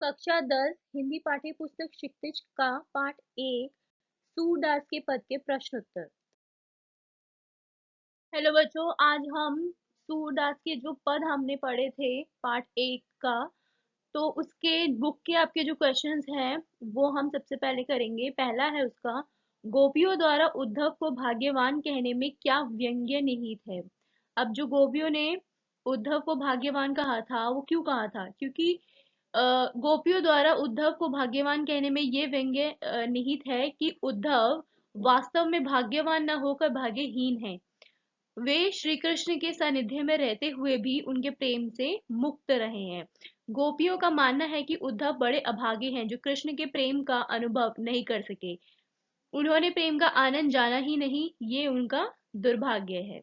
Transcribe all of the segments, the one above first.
कक्षा 10 हिंदी पाठ्य पुस्तक क्षितिज का पाठ 1 सूरदास के पद के प्रश्न उत्तर। हेलो बच्चों, आज हम सूरदास के जो पद हमने पढ़े थे पार्ट 1 का, तो उसके बुक के आपके जो क्वेश्चंस हैं वो हम सबसे पहले करेंगे। पहला है उसका, गोपियों द्वारा उद्धव को भाग्यवान कहने में क्या व्यंग्य निहित है। अब जो गोपियों ने उद्धव को भाग्यवान कहा था वो क्यों कहा था, क्योंकि गोपियों द्वारा उद्धव को भाग्यवान कहने में ये व्यंग्य निहित है कि उद्धव वास्तव में भाग्यवान न होकर भाग्यहीन है। वे श्री कृष्ण के सानिध्य में रहते हुए भी उनके प्रेम से मुक्त रहे हैं। गोपियों का मानना है कि उद्धव बड़े अभागे हैं जो कृष्ण के प्रेम का अनुभव नहीं कर सके। उन्होंने प्रेम का आनंद जाना ही नहीं, ये उनका दुर्भाग्य है।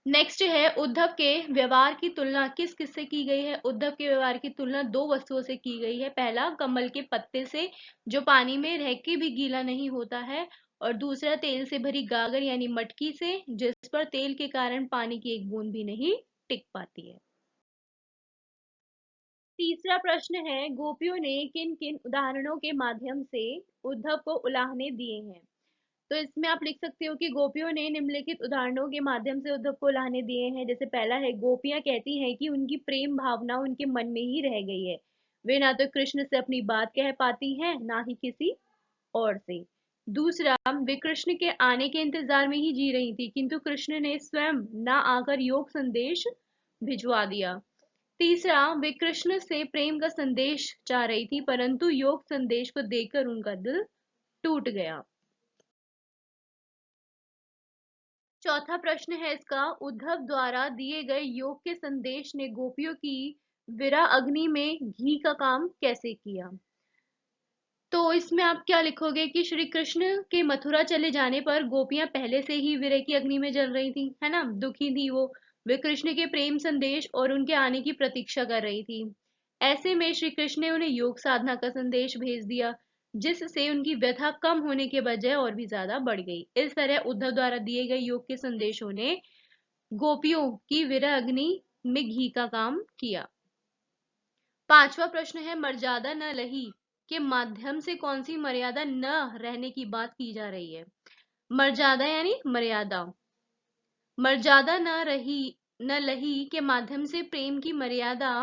नेक्स्ट है, उद्धव के व्यवहार की तुलना किस किस से की गई है। उद्धव के व्यवहार की तुलना दो वस्तुओं से की गई है। पहला, कमल के पत्ते से जो पानी में रह के भी गीला नहीं होता है, और दूसरा तेल से भरी गागर यानी मटकी से जिस पर तेल के कारण पानी की एक बूंद भी नहीं टिक पाती है। तीसरा प्रश्न है, गोपियों ने किन किन उदाहरणों के माध्यम से उद्धव को उलाहने दिए हैं। तो इसमें आप लिख सकते हो कि गोपियों ने निम्नलिखित उदाहरणों के माध्यम से उद्धव को उलाहने दिए हैं। जैसे पहला है, गोपियां कहती हैं कि उनकी प्रेम भावना उनके मन में ही रह गई है। वे ना तो कृष्ण से अपनी बात कह पाती हैं ना ही किसी और से। दूसरा, वे कृष्ण के आने के इंतजार में ही जी रही थी, किंतु कृष्ण ने स्वयं ना आकर योग संदेश भिजवा दिया। तीसरा, वे कृष्ण से प्रेम का संदेश चाह रही थी, परंतु योग संदेश को देखकर उनका दिल टूट गया। चौथा प्रश्न है इसका, उद्धव द्वारा दिए गए योग के संदेश ने गोपियों की विरह अग्नि में घी का काम कैसे किया। तो इसमें आप क्या लिखोगे कि श्री कृष्ण के मथुरा चले जाने पर गोपियां पहले से ही विरह की अग्नि में जल रही थी, है ना, दुखी थी वो। वे कृष्ण के प्रेम संदेश और उनके आने की प्रतीक्षा कर रही थी। ऐसे में श्री कृष्ण ने उन्हें योग साधना का संदेश भेज दिया, जिससे उनकी व्यथा कम होने के बजाय और भी ज्यादा बढ़ गई। इस तरह उद्धव द्वारा दिए गए योग के संदेशों ने गोपियों की विरह अग्नि में घी का काम किया। पांचवा प्रश्न है, मर्यादा न लही के माध्यम से कौन सी मर्यादा न रहने की बात की जा रही है। मर्यादा यानी मर्यादा। मर्यादा न लही के माध्यम से प्रेम की मर्यादा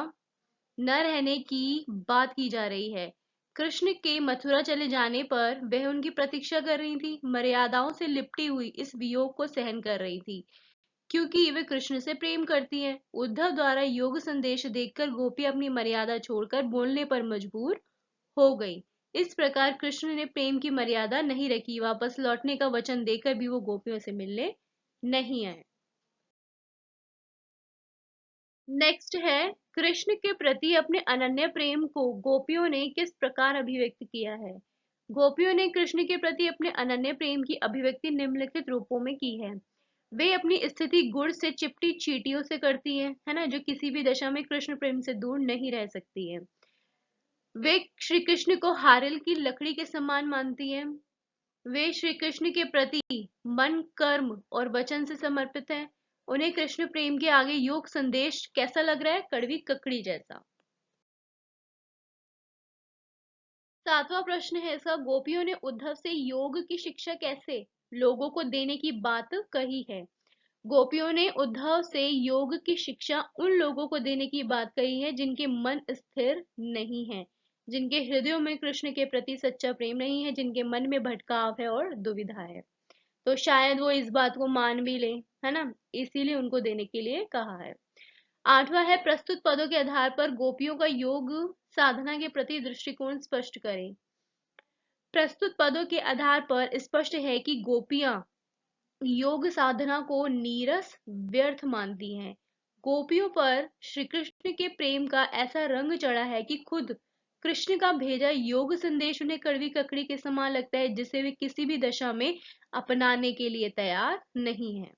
न रहने की बात की जा रही है। कृष्ण के मथुरा चले जाने पर वह उनकी प्रतीक्षा कर रही थी, मर्यादाओं से लिपटी हुई इस वियोग को सहन कर रही थी, क्योंकि वे कृष्ण से प्रेम करती हैं। उद्धव द्वारा योग संदेश देखकर गोपी अपनी मर्यादा छोड़कर बोलने पर मजबूर हो गई। इस प्रकार कृष्ण ने प्रेम की मर्यादा नहीं रखी, वापस लौटने का वचन देकर भी वो गोपियों से मिलने नहीं आए। नेक्स्ट है, कृष्ण के प्रति अपने अनन्य प्रेम को गोपियों ने किस प्रकार अभिव्यक्त किया है। गोपियों ने कृष्ण के प्रति अपने अनन्य प्रेम की अभिव्यक्ति निम्नलिखित रूपों में की है। वे अपनी स्थिति गुड़ से चिपटी चींटियों से करती है ना, जो किसी भी दशा में कृष्ण प्रेम से दूर नहीं रह सकती है। वे श्री कृष्ण को हारिल की लकड़ी के समान मानती है। वे श्री कृष्ण के प्रति मन, कर्म और वचन से समर्पित हैं। उन्हें कृष्ण प्रेम के आगे योग संदेश कैसा लग रहा है, कड़वी ककड़ी जैसा। सातवां प्रश्न है इसका, गोपियों ने उद्धव से योग की शिक्षा कैसे लोगों को देने की बात कही है। गोपियों ने उद्धव से योग की शिक्षा उन लोगों को देने की बात कही है जिनके मन स्थिर नहीं है, जिनके हृदयों में कृष्ण के प्रति सच्चा प्रेम नहीं है, जिनके मन में भटकाव है और दुविधा है। तो शायद वो इस बात को मान भी ले, है ना, इसीलिए उनको देने के लिए कहा है। आठवां है, प्रस्तुत पदों के आधार पर गोपियों का योग साधना के प्रति दृष्टिकोण स्पष्ट करें। प्रस्तुत पदों के आधार पर स्पष्ट है कि गोपियां योग साधना को नीरस, व्यर्थ मानती हैं। गोपियों पर श्री कृष्ण के प्रेम का ऐसा रंग चढ़ा है कि खुद कृष्ण का भेजा योग संदेश उन्हें कड़वी ककड़ी के समान लगता है, जिसे वे किसी भी दशा में अपनाने के लिए तैयार नहीं है।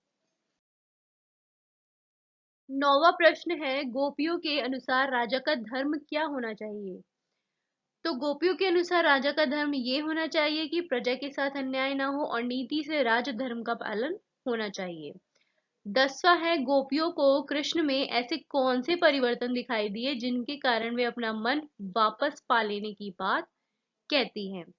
नौवां प्रश्न है, गोपियों के अनुसार राजा का धर्म क्या होना चाहिए। तो गोपियों के अनुसार राजा का धर्म ये होना चाहिए कि प्रजा के साथ अन्याय ना हो और नीति से राज धर्म का पालन होना चाहिए। 10वां है, गोपियों को कृष्ण में ऐसे कौन से परिवर्तन दिखाई दिए जिनके कारण वे अपना मन वापस पा लेने की बात कहती हैं।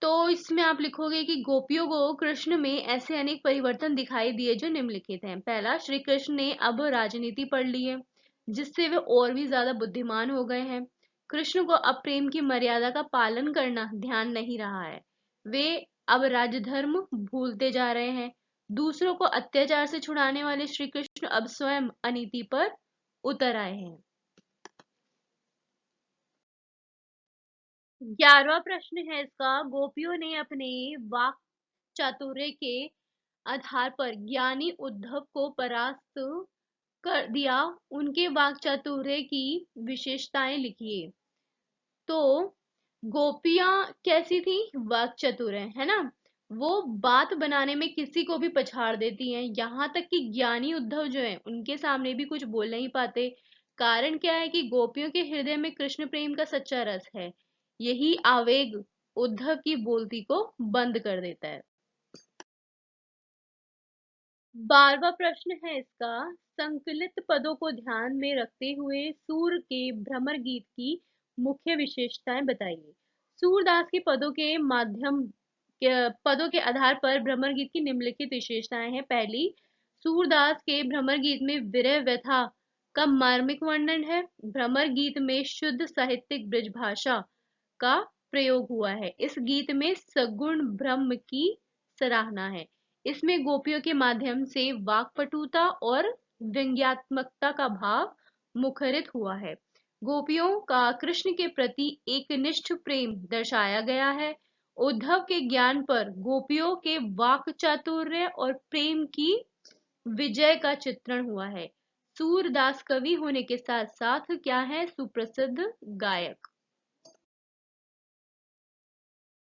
तो इसमें आप लिखोगे कि गोपियों को कृष्ण में ऐसे अनेक परिवर्तन दिखाई दिए जो निम्नलिखित हैं। पहला, श्री कृष्ण ने अब राजनीति पढ़ ली है, जिससे वे और भी ज्यादा बुद्धिमान हो गए हैं। कृष्ण को अब प्रेम की मर्यादा का पालन करना ध्यान नहीं रहा है। वे अब राजधर्म भूलते जा रहे हैं। दूसरों को अत्याचार से छुड़ाने वाले श्री कृष्ण अब स्वयं अनीति पर उतर आए हैं। 11वां प्रश्न है इसका, गोपियों ने अपने वाक चातुर्य के आधार पर ज्ञानी उद्धव को परास्त कर दिया। उनके वाक चातुर्य की विशेषताएं लिखिए। तो गोपियां कैसी थी? वाक चतुर है ना। वो बात बनाने में किसी को भी पछाड़ देती हैं, यहाँ तक कि ज्ञानी उद्धव जो है उनके सामने भी कुछ बोल नहीं पाते। कारण क्या है कि गोपियों के हृदय में कृष्ण प्रेम का सच्चा रस है। यही आवेग उद्धव की बोलती को बंद कर देता है। 12वां प्रश्न है इसका, संकलित पदों को ध्यान में रखते हुए सूर के भ्रमर गीत की मुख्य विशेषताएं बताइए। सूरदास के पदों के आधार पर भ्रमर गीत की निम्नलिखित विशेषताएं हैं। पहली, सूरदास के भ्रमर गीत में विरह व्यथा का मार्मिक वर्णन है। भ्रमर गीत में शुद्ध साहित्यिक ब्रज भाषा का प्रयोग हुआ है। इस गीत में सगुण ब्रह्म की सराहना है। इसमें गोपियों के माध्यम से वाक्पटुता और व्यंग्यात्मकता का भाव मुखरित हुआ है। गोपियों का कृष्ण के प्रति एकनिष्ठ प्रेम दर्शाया गया है। उद्धव के ज्ञान पर गोपियों के वाक चातुर्य और प्रेम की विजय का चित्रण हुआ है। सूरदास कवि होने के साथ साथ क्या है? सुप्रसिद्ध गायक।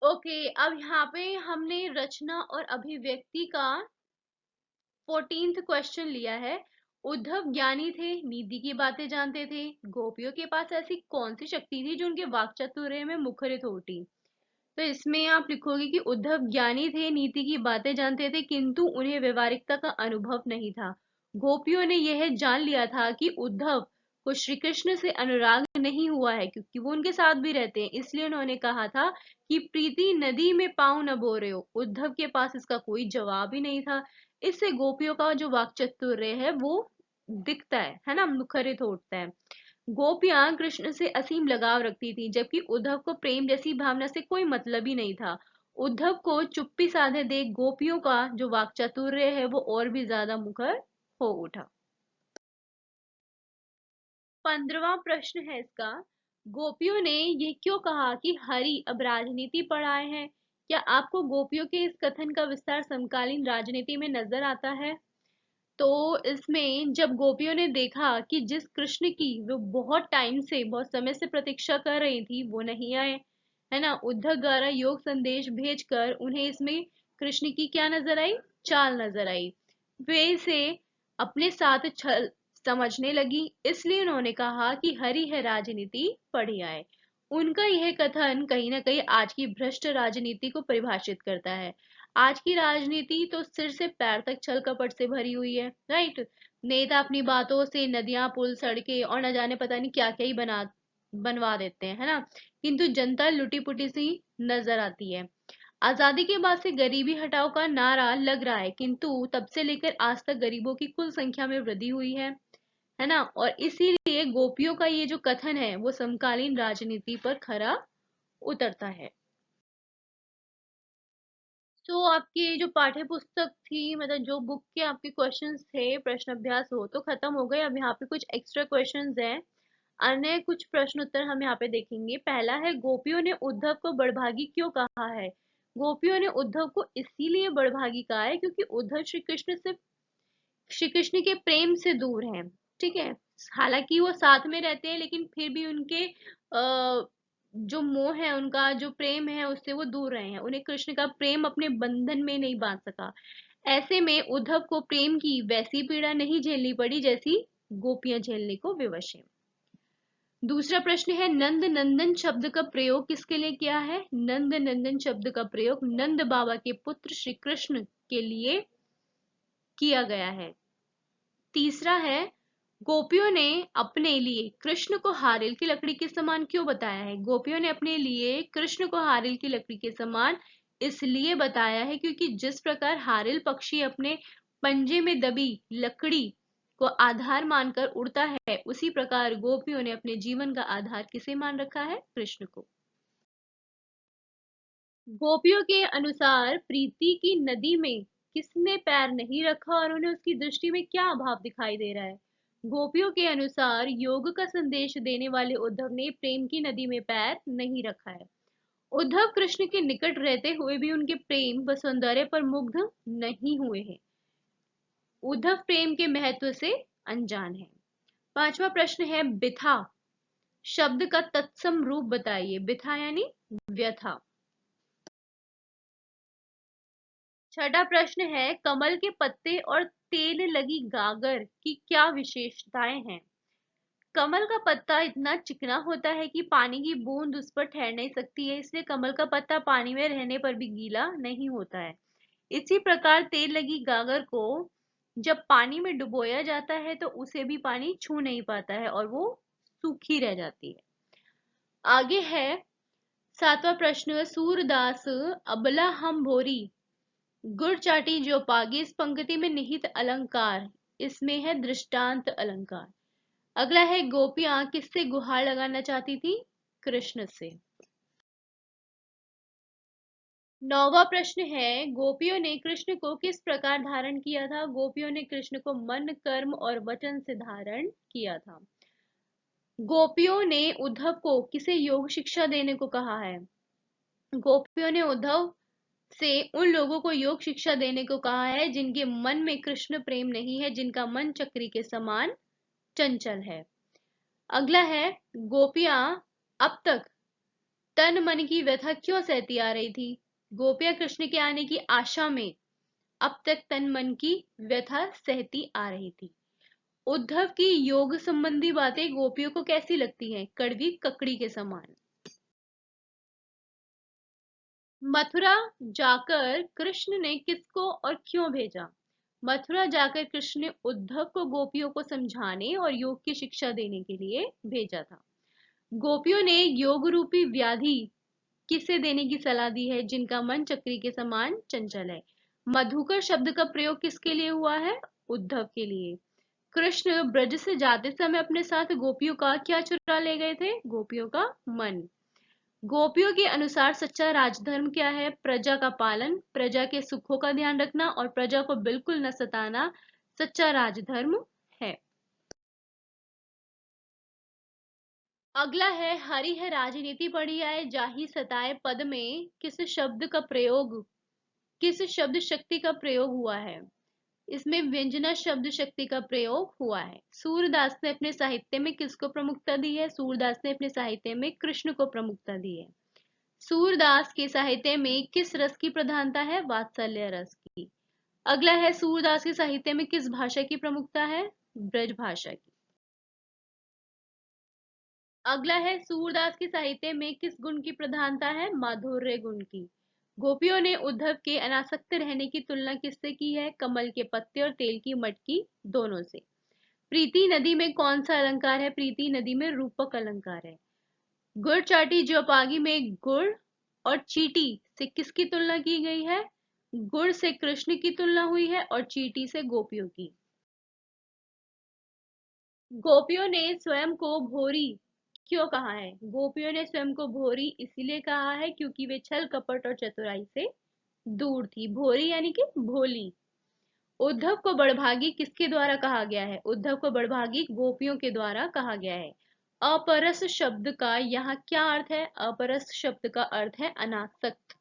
ओके, अब यहाँ पे हमने रचना और अभिव्यक्ति का 14th क्वेश्चन लिया है। उद्धव ज्ञानी थे, नीति की बातें जानते थे। गोपियों के पास ऐसी कौन सी शक्ति थी जो उनके वाक्चातुर्य में मुखरित हो उठी? तो इसमें आप लिखोगे कि उद्धव ज्ञानी थे, नीति की बातें जानते थे, किंतु उन्हें व्यवहारिकता का अनुभव नहीं था। गोपियों ने यह जान लिया था कि उद्धव को श्री कृष्ण से अनुराग नहीं हुआ है, क्योंकि वो उनके साथ भी रहते हैं। इसलिए उन्होंने कहा था कि प्रीति नदी में पाँव न बो रहे हो। उद्धव के पास इसका कोई जवाब ही नहीं था। इससे गोपियों का जो वाक्चातुर्य है वो दिखता है ना, मुखरित होता है। गोपियां कृष्ण से असीम लगाव रखती थी, जबकि उद्धव को प्रेम जैसी भावना से कोई मतलब ही नहीं था। उद्धव को चुप्पी साधे देख गोपियों का जो वाक्चातुर्य है वो और भी ज्यादा मुखर हो उठा। 15वां प्रश्न है इसका, गोपियों ने ये क्यों कहा कि हरि अब राजनीति पर आए हैं? क्या आपको गोपियों के इस कथन का विस्तार समकालीन राजनीति में नजर आता है? तो इसमें जब गोपियों ने देखा कि जिस कृष्ण की वो बहुत टाइम से, बहुत समय से प्रतीक्षा कर रही थी, वो नहीं आए, है ना, उद्धव द्वारा योग संदेश भेजकर उन्हें इसमें कृष्ण की क्या नजर आई? चाल नजर आई। वे इसे अपने साथ छल समझने लगी। इसलिए उन्होंने कहा कि हरि है राजनीति पढ़ी आए। उनका यह कथन कहीं ना कहीं आज की भ्रष्ट राजनीति को परिभाषित करता है। आज की राजनीति तो सिर से पैर तक छल कपट से भरी हुई है, राइट। नेता अपनी बातों से नदियां, पुल, सड़कें और न जाने पता नहीं क्या क्या ही बनवा देते हैं, है ना। किंतु जनता लुटी पुटी सी नजर आती है। आजादी के बाद से गरीबी हटाओ का नारा लग रहा है, किंतु तब से लेकर आज तक गरीबों की कुल संख्या में वृद्धि हुई है ना। और इसीलिए गोपियों का ये जो कथन है वो समकालीन राजनीति पर खरा उतरता है। तो आपकी जो पाठ्य पुस्तक थी, मतलब जो बुक के आपके क्वेश्चंस थे, प्रश्न अभ्यास हो तो खत्म हो गए। अब यहाँ पे कुछ एक्स्ट्रा क्वेश्चंस हैं। अन्य कुछ प्रश्न उत्तर हम यहाँ पे देखेंगे। पहला है, गोपियों ने उद्धव को बड़भागी क्यों कहा है? गोपियों ने उद्धव को इसीलिए बड़भागी कहा है क्योंकि उद्धव श्री कृष्ण के प्रेम से दूर हैं। ठीक है। हालांकि वो साथ में रहते हैं, लेकिन फिर भी उनके जो मोह है, उनका जो प्रेम है, उससे वो दूर रहे हैं। उन्हें कृष्ण का प्रेम अपने बंधन में नहीं बांध सका। ऐसे में उद्धव को प्रेम की वैसी पीड़ा नहीं झेलनी पड़ी जैसी गोपियां झेलने को विवश हैं। दूसरा प्रश्न है, नंद नंदन शब्द का प्रयोग किसके लिए किया है? नंद नंदन शब्द का प्रयोग नंद बाबा के पुत्र श्री कृष्ण के लिए किया गया है। तीसरा है, गोपियों ने अपने लिए कृष्ण को हारिल की लकड़ी के समान क्यों बताया है? गोपियों ने अपने लिए कृष्ण को हारिल की लकड़ी के समान इसलिए बताया है क्योंकि जिस प्रकार हारिल पक्षी अपने पंजे में दबी लकड़ी को आधार मानकर उड़ता है, उसी प्रकार गोपियों ने अपने जीवन का आधार किसे मान रखा है? कृष्ण को। गोपियों के अनुसार प्रीति की नदी में किसने पैर नहीं रखा और उन्हें उसकी दृष्टि में क्या अभाव दिखाई दे रहा है? गोपियों के अनुसार योग का संदेश देने वाले उद्धव ने प्रेम की नदी में पैर नहीं रखा है। उद्धव कृष्ण के निकट रहते हुए भी उनके प्रेम व सौंदर्य पर मुग्ध नहीं हुए हैं। उद्धव प्रेम के महत्व से अनजान है। पांचवा प्रश्न है, बिथा शब्द का तत्सम रूप बताइए। बिथा यानी व्यथा। छठा प्रश्न है, कमल के पत्ते और तेल लगी गागर की क्या विशेषताएं हैं? कमल का पत्ता इतना चिकना होता है कि पानी की बूंद उस पर ठहर नहीं सकती है, इसलिए कमल का पत्ता पानी में रहने पर भी गीला नहीं होता है। इसी प्रकार तेल लगी गागर को जब पानी में डुबोया जाता है तो उसे भी पानी छू नहीं पाता है और वो सूखी रह जाती है। आगे है सातवां प्रश्न, सूरदास अबला हम भोरी गुड़ चाटी जो पागी, इस पंक्ति में निहित अलंकार, इसमें है दृष्टांत अलंकार। अगला है, गोपियां किससे गुहार लगाना चाहती थी? कृष्ण से। नौवां प्रश्न है, गोपियों ने कृष्ण को किस प्रकार धारण किया था? गोपियों ने कृष्ण को मन, कर्म और वचन से धारण किया था। गोपियों ने उद्धव को किसे योग शिक्षा देने को कहा है? गोपियों ने उद्धव से उन लोगों को योग शिक्षा देने को कहा है जिनके मन में कृष्ण प्रेम नहीं है, जिनका मन चक्री के समान चंचल है। अगला है, गोपियां अब तक तन मन की व्यथा क्यों सहती आ रही थी? गोपियां कृष्ण के आने की आशा में अब तक तन मन की व्यथा सहती आ रही थी। उद्धव की योग संबंधी बातें गोपियों को कैसी लगती हैं? कड़वी ककड़ी के समान। मथुरा जाकर कृष्ण ने किसको और क्यों भेजा? मथुरा जाकर कृष्ण ने उद्धव को गोपियों को समझाने और योग की शिक्षा देने के लिए भेजा था। गोपियों ने योग रूपी व्याधि किसे देने की सलाह दी है? जिनका मन चक्री के समान चंचल है। मधुकर शब्द का प्रयोग किसके लिए हुआ है? उद्धव के लिए। कृष्ण ब्रज से जाते समय अपने साथ गोपियों का क्या चुरा ले गए थे? गोपियों का मन। गोपियों के अनुसार सच्चा राजधर्म क्या है? प्रजा का पालन, प्रजा के सुखों का ध्यान रखना और प्रजा को बिल्कुल न सताना सच्चा राजधर्म है। अगला है, हरि है राजनीति पढ़ी आए जाहि सताए पद में किस शब्द शक्ति का प्रयोग हुआ है? इसमें व्यंजना शब्द शक्ति का प्रयोग हुआ है। सूरदास ने अपने साहित्य में किसको प्रमुखता दी है? सूरदास ने अपने साहित्य में कृष्ण को प्रमुखता दी है। सूरदास के साहित्य में किस रस की प्रधानता है? वात्सल्य रस की। अगला है, सूरदास के साहित्य में किस भाषा की प्रमुखता है? ब्रज भाषा की। अगला है, सूरदास के साहित्य में किस गुण की प्रधानता है? माधुर्य गुण की। गोपियों ने उद्धव के अनासक्त रहने की तुलना किससे की है? कमल के पत्ते और तेल की मटकी दोनों से। प्रीति नदी में कौन सा अलंकार है? प्रीति नदी में रूपक अलंकार है। गुड़ चाटी जोपागी में गुड़ और चीटी से किसकी तुलना की गई है? गुड़ से कृष्ण की तुलना हुई है और चीटी से गोपियों की। गोपियों ने स्वयं को भोरी क्यों कहा है? गोपियों ने स्वयं को भोरी इसलिए कहा है क्योंकि वे छल कपट और चतुराई से दूर थी। भोरी यानी कि भोली। उद्धव को बड़भागी किसके द्वारा कहा गया है? उद्धव को बड़भागी गोपियों के द्वारा कहा गया है। अपरस शब्द का यहाँ क्या अर्थ है? अपरस शब्द का अर्थ है अनासक्त।